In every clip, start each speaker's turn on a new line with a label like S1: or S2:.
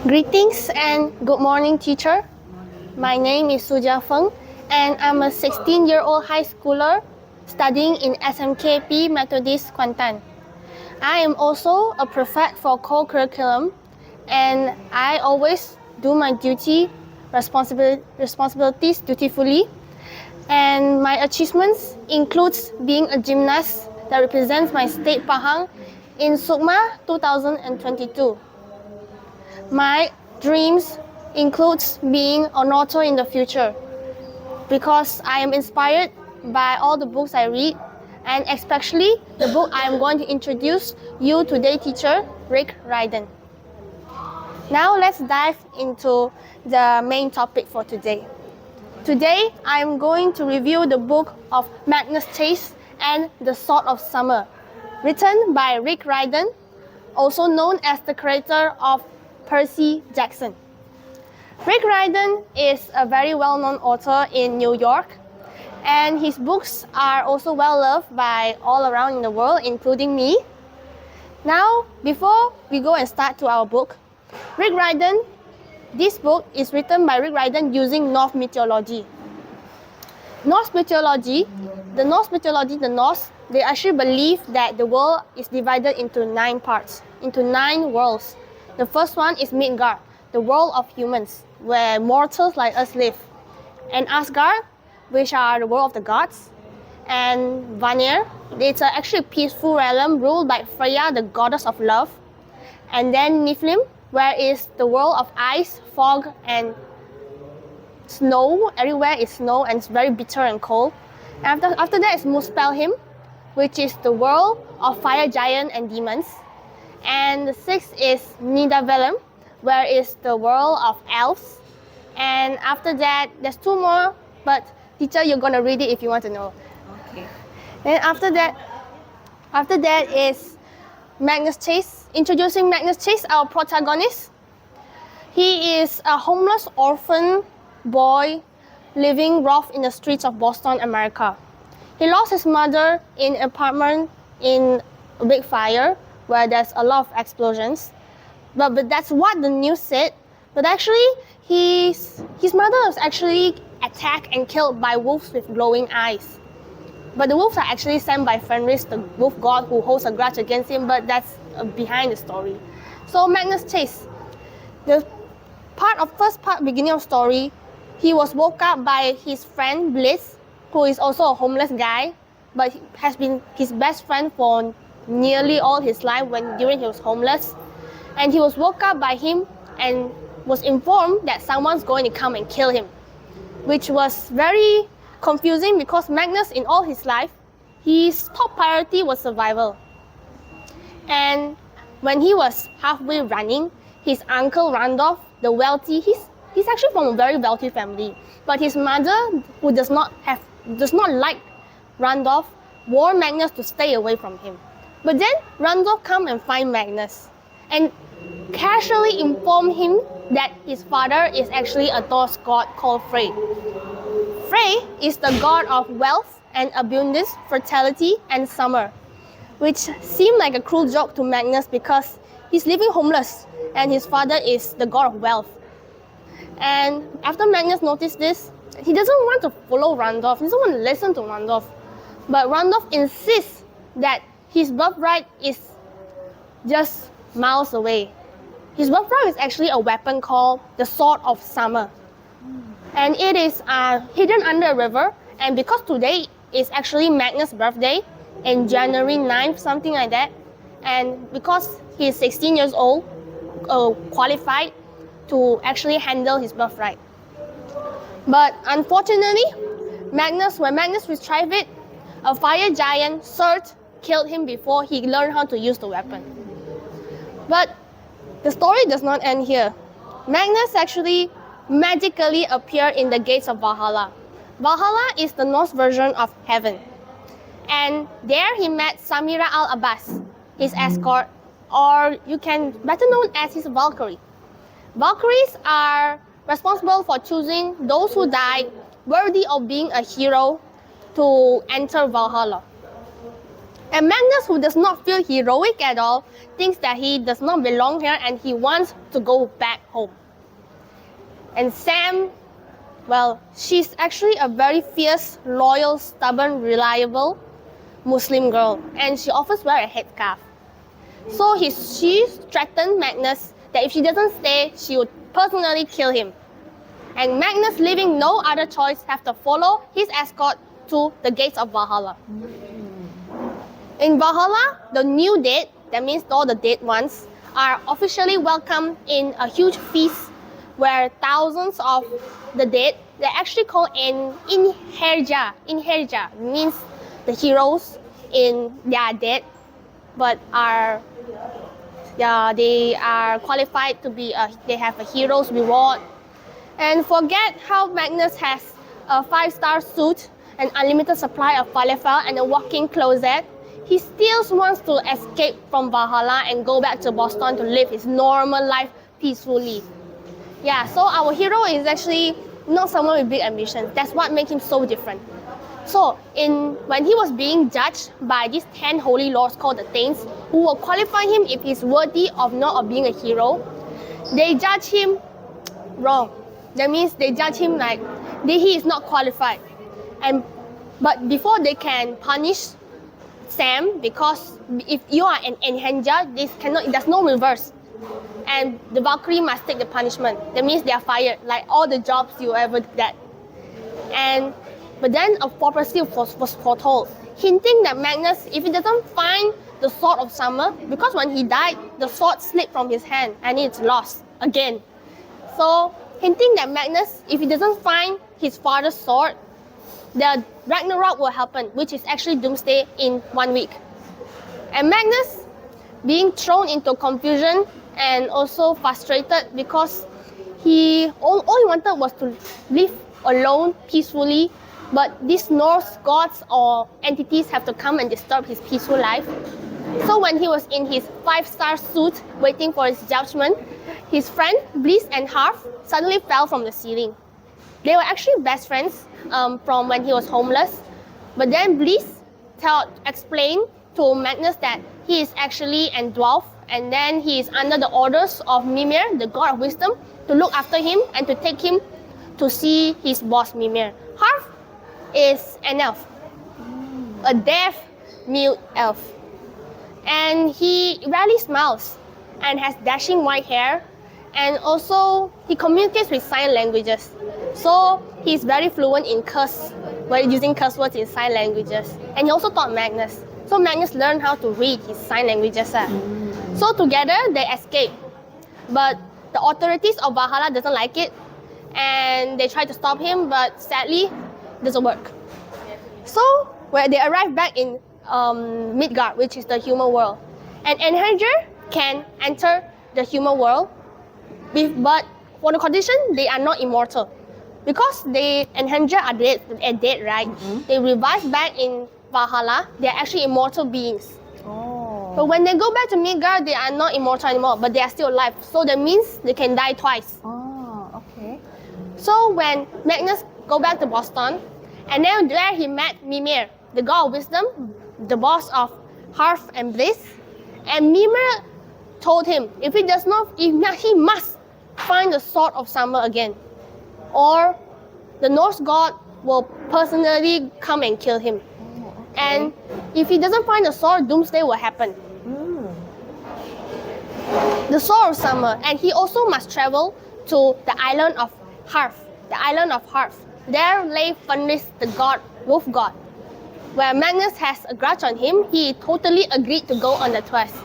S1: Greetings and good morning, teacher. My name is Sujia Feng, and I'm a 16-year-old high schooler studying in SMKP Methodist Kuantan. I am also a prefect for co-curriculum, and I always do my responsibilities dutifully. And my achievements includes being a gymnast that represents my state Pahang in Sukma 2022. My dreams includes being an author in the future because I am inspired by all the books I read, and especially the book I am going to introduce you today, teacher, Rick Riordan. Now let's dive into the main topic for today. Today I am going to review the book of Magnus Chase and the Sword of Summer, written by Rick Riordan, also known as the creator of Percy Jackson. Rick Riordan is a very well-known author in New York, and his books are also well-loved by all around in the world, including me. Now, before we go and start to our book, this book is written by Rick Riordan using Norse mythology. The Norse, they actually believe that the world is divided into 9 parts, into 9 worlds. The first one is Midgard, the world of humans, where mortals like us live. And Asgard, which are the world of the gods. And Vanir, it's actually a peaceful realm ruled by Freya, the goddess of love. And then Niflheim, where is the world of ice, fog, and snow. Everywhere is snow and it's very bitter and cold. And after that is Muspelheim, which is the world of fire giant and demons. And the 6th is Nidavellir, where is the world of elves. And after that, there's 2 more, but teacher, you're gonna read it if you want to know.
S2: Okay.
S1: Then after that is Magnus Chase. Introducing Magnus Chase, our protagonist. He is a homeless orphan boy living rough in the streets of Boston, America. He lost his mother in an apartment in a big fire where there's a lot of explosions. But that's what the news said. But actually, his mother was actually attacked and killed by wolves with glowing eyes. But the wolves are actually sent by Fenris, the wolf god who holds a grudge against him, but that's behind the story. So Magnus Chase, the first part, beginning of story, he was woke up by his friend Bliss, who is also a homeless guy, but has been his best friend for nearly all his life during he was homeless. And he was woke up by him and was informed that someone's going to come and kill him, which was very confusing because Magnus, in all his life, his top priority was survival. And when he was halfway running, his uncle Randolph, the wealthy, he's actually from a very wealthy family, but his mother, who does not like Randolph, warned Magnus to stay away from him. But then Randolph come and find Magnus and casually inform him that his father is actually a Norse god called Frey. Frey is the god of wealth and abundance, fertility, and summer, which seemed like a cruel joke to Magnus because he's living homeless and his father is the god of wealth. And after Magnus noticed this, he doesn't want to follow Randolph, he doesn't want to listen to Randolph. But Randolph insists that his birthright is just miles away. His birthright is actually a weapon called the Sword of Summer. And it is hidden under a river. And because today is actually Magnus' birthday, in January 9th, something like that, and because he's 16 years old, qualified to actually handle his birthright. But unfortunately, when Magnus retrieved it, a fire giant, Surt, killed him before he learned how to use the weapon. But the story does not end here. Magnus actually magically appeared in the gates of Valhalla. Valhalla is the Norse version of heaven. And there he met Samira al-Abbas, his escort, or you can better known as his Valkyrie. Valkyries are responsible for choosing those who die worthy of being a hero to enter Valhalla. And Magnus, who does not feel heroic at all, thinks that he does not belong here and he wants to go back home. And Sam, well, she's actually a very fierce, loyal, stubborn, reliable Muslim girl, and she offers wear a headscarf. So she threatened Magnus that if she doesn't stay, she would personally kill him. And Magnus, leaving no other choice, have to follow his escort to the gates of Valhalla. In Valhalla, the new dead, that means all the dead ones, are officially welcomed in a huge feast where thousands of the dead, they're actually called an Inherja. Inherja means the heroes in their dead, but they are qualified to be, they have a hero's reward. And forget how Magnus has a 5-star suit, an unlimited supply of falafel, and a walk-in closet. He still wants to escape from Valhalla and go back to Boston to live his normal life peacefully. Yeah, so our hero is actually not someone with big ambitions. That's what makes him so different. So when he was being judged by these 10 holy lords called the Thanes, who will qualify him if he's worthy of being a hero, they judge him wrong. That means they judge him like he is not qualified. But before they can punish Sam, because if you are an Enhanger, there's no reverse. And the Valkyrie must take the punishment. That means they are fired, like all the jobs you ever did. But then a prophecy was foretold, hinting that Magnus, if he doesn't find the Sword of Summer, because when he died, the sword slipped from his hand and it's lost again. So, hinting that Magnus, if he doesn't find his father's sword, the Ragnarok will happen, which is actually Doomsday in 1 week. And Magnus, being thrown into confusion and also frustrated because all he wanted was to live alone, peacefully, but these Norse gods or entities have to come and disturb his peaceful life. So when he was in his 5-star suit waiting for his judgment, his friend Bliss and Harf suddenly fell from the ceiling. They were actually best friends from when he was homeless, but then Bliss explained to Magnus that he is actually a dwarf, and then he is under the orders of Mimir, the god of wisdom, to look after him and to take him to see his boss Mimir. Harf is an elf, a deaf mute elf, and he rarely smiles and has dashing white hair, and also he communicates with sign languages. So he's very fluent in using curse words in sign languages, and he also taught Magnus. So Magnus learned how to read his sign languages. So together they escape, but the authorities of Valhalla doesn't like it, and they try to stop him, but sadly, it doesn't work. So when they arrive back in Midgard, which is the human world, and Enhanger can enter the human world, but for the condition they are not immortal. Because they Enhanger are dead, right? Mm-hmm. They revive back in Valhalla, they are actually immortal beings. Oh. But when they go back to Midgard, they are not immortal anymore, but they are still alive. So that means they can die twice.
S2: Oh, okay.
S1: So when Magnus go back to Boston, and then there he met Mimir, the god of wisdom, the boss of Harf and Bliss. And Mimir told him he must find the Sword of Summer again, or the Norse god will personally come and kill him. Oh, okay. And if he doesn't find the sword, Doomsday will happen. The Sword of Summer, and he also must travel to the island of Harf. The island of Harf. There lay Fenris, the wolf god. Where Magnus has a grudge on him, he totally agreed to go on the quest.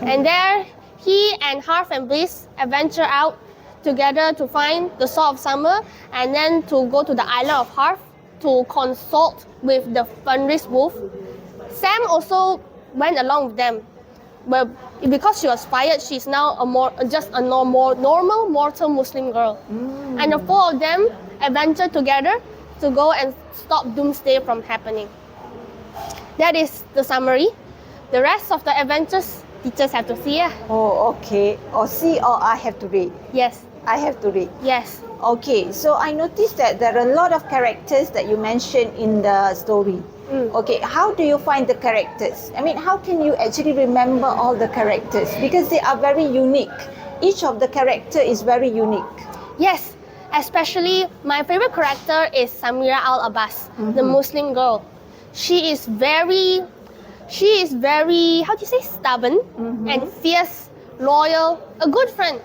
S1: And there, he and Harf and Bliss adventure out together to find the Sword of Summer, and then to go to the island of Harf to consult with the Fenris wolf. Sam also went along with them, but because she was fired, she's now just a normal mortal Muslim girl. And the four of them adventure together to go and stop Doomsday from happening. That is the summary. The rest of the adventures, teachers have to see.
S2: Oh, okay. Or see, or I have to read?
S1: Yes.
S2: I have to read?
S1: Yes.
S2: Okay, so I noticed that there are a lot of characters that you mentioned in the story. Okay, how do you find the characters? I mean, how can you actually remember all the characters? Because they are very unique. Each of the character is very unique.
S1: Yes, especially my favorite character is Samira Al Abbas, the Muslim girl. She is very, how do you say, stubborn and fierce, loyal, a good friend,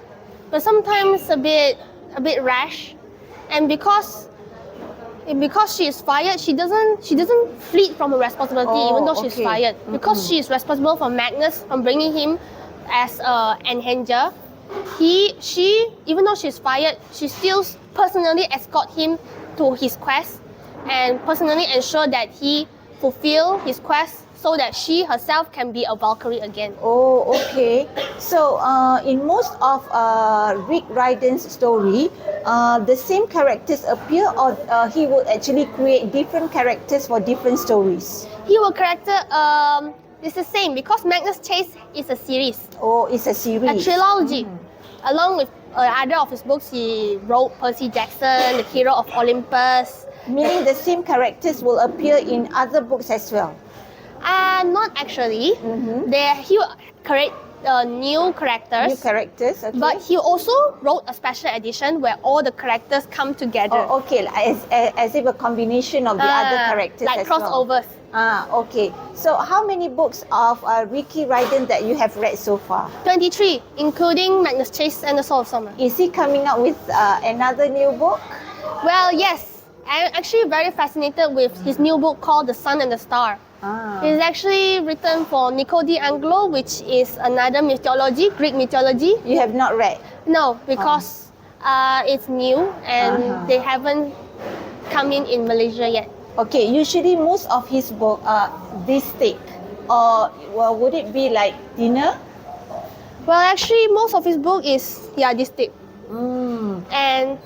S1: but sometimes a bit rash. And because she is fired, she doesn't flee from her responsibility, even though she's fired. Because she is responsible for Magnus, from bringing him as an enhanger. Even though she's fired, she still personally escort him to his quest and personally ensure that he fulfill his quest so that she herself can be a Valkyrie again.
S2: Oh, okay. So, in most of Rick Riordan's story, the same characters appear, or he will actually create different characters for different stories?
S1: He will it's the same because Magnus Chase is a series.
S2: Oh, it's a series.
S1: A trilogy. Along with other of his books, he wrote Percy Jackson, the Hero of Olympus.
S2: Meaning the same characters will appear in other books as well?
S1: Not actually. He will create new characters.
S2: New characters, okay.
S1: But he also wrote a special edition where all the characters come together.
S2: Oh, okay, as if a combination of the other characters
S1: like
S2: as
S1: crossovers.
S2: well. Okay. So how many books of Ricky Riordan that you have read so far?
S1: 23, including Magnus Chase and the Soul of Summer.
S2: Is he coming out with another new book?
S1: Well, yes. I'm actually very fascinated with his new book called The Sun and the Star. It's actually written for Nico di Anglo, which is another mythology, Greek mythology.
S2: You have not read?
S1: No, because it's new and they haven't come in Malaysia yet.
S2: Okay, usually most of his book are this thick, or would it be like thinner?
S1: Well, actually, most of his book is this thick. And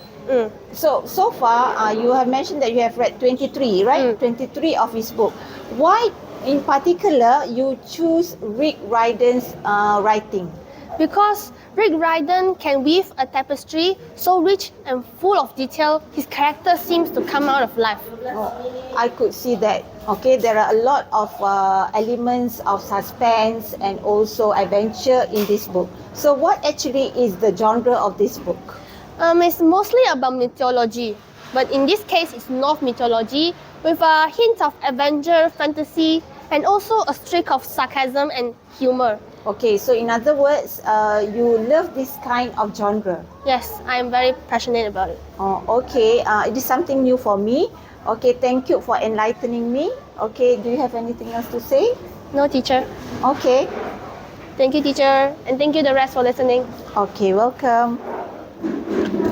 S2: So far, you have mentioned that you have read 23, right? 23 of his book. Why, in particular, you choose Rick Riordan's writing?
S1: Because Rick Riordan can weave a tapestry so rich and full of detail, his character seems to come out of life.
S2: Oh, I could see that. Okay, there are a lot of elements of suspense and also adventure in this book. So what actually is the genre of this book?
S1: It's mostly about mythology, but in this case, it's Norse mythology with a hint of adventure, fantasy, and also a streak of sarcasm and humor.
S2: Okay, so in other words, you love this kind of genre.
S1: Yes, I am very passionate about it.
S2: Oh, okay, it is something new for me. Okay, thank you for enlightening me. Okay, do you have anything else to say?
S1: No, teacher.
S2: Okay.
S1: Thank you, teacher, and thank you the rest for listening.
S2: Okay, welcome.